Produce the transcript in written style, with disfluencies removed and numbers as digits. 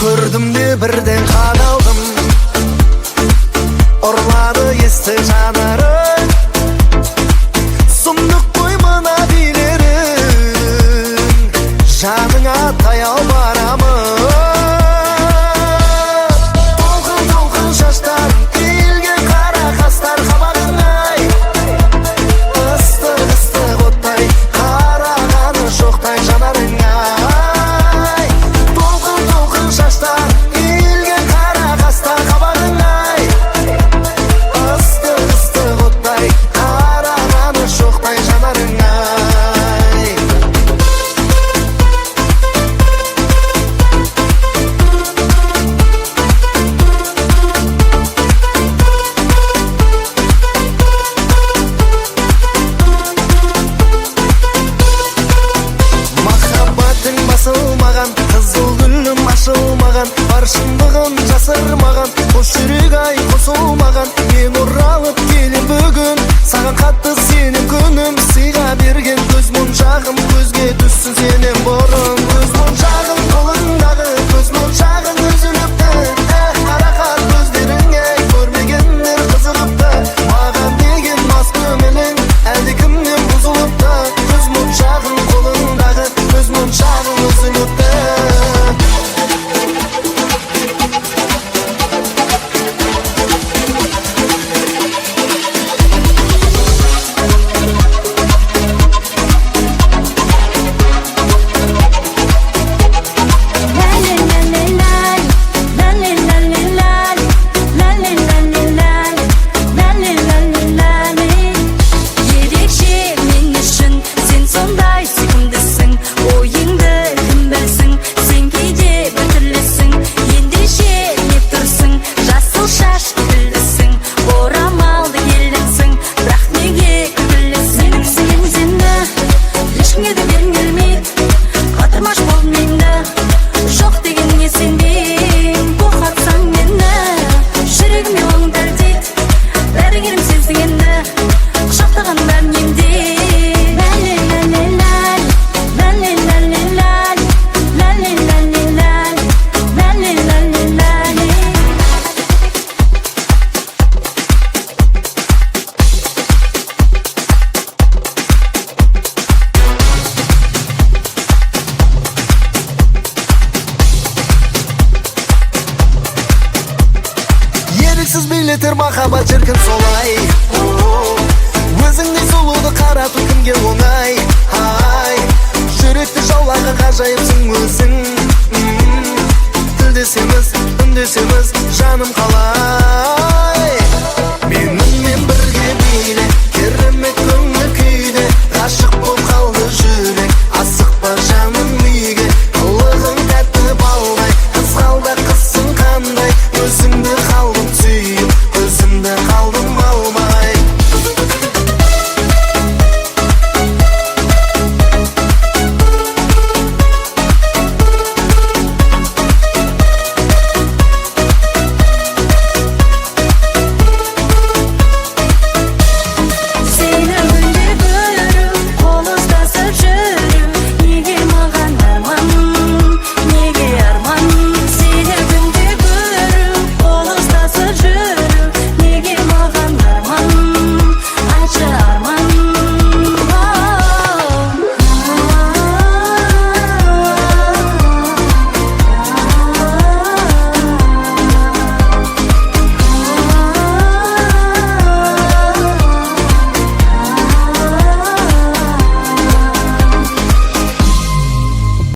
Gördüm de birden kadaldım, orladı esti janarım. Sunduk koymana bilerim, janına tayal baramı. Dolkun dolkun şaşlar, ilgen kara kastar kabağın ay. Istık ıstık ottay, karağanı şoktay janarın ay. Dolkun dolkun şaşlar, ilgen kara kastar kabağın ay. Istık ıstık ottay, karağanı şoktay janarın ay. Махаббатың басылмаған, қызыл гүлім ашылмаған, бар шындығын жасырмаған, қос жүрек ай қосылмаған. Мен оралып келем бүгін, саған қатты сенем күнім. Сыйға берген көз моншағым, көзге түссін сенен бұрын. Көз моншағым қолыңдағы, көз моншағың үзіліпті. Қарақат көздеріңе көрмегендер қызығыпты. Маған деген мас көңілің әлде кімнен бұзылыпты. Көз моншағың қолыңдағы, көз моншағың үзіліпті. Еріксіз билетер махаббат шіркін солай. Өзіңдей сұлуды қарату кімге оңай. Ай, жүректі жаулаған ғажайыпсың өзің. Тілдесеміз, үндесеміз, жаным қалай.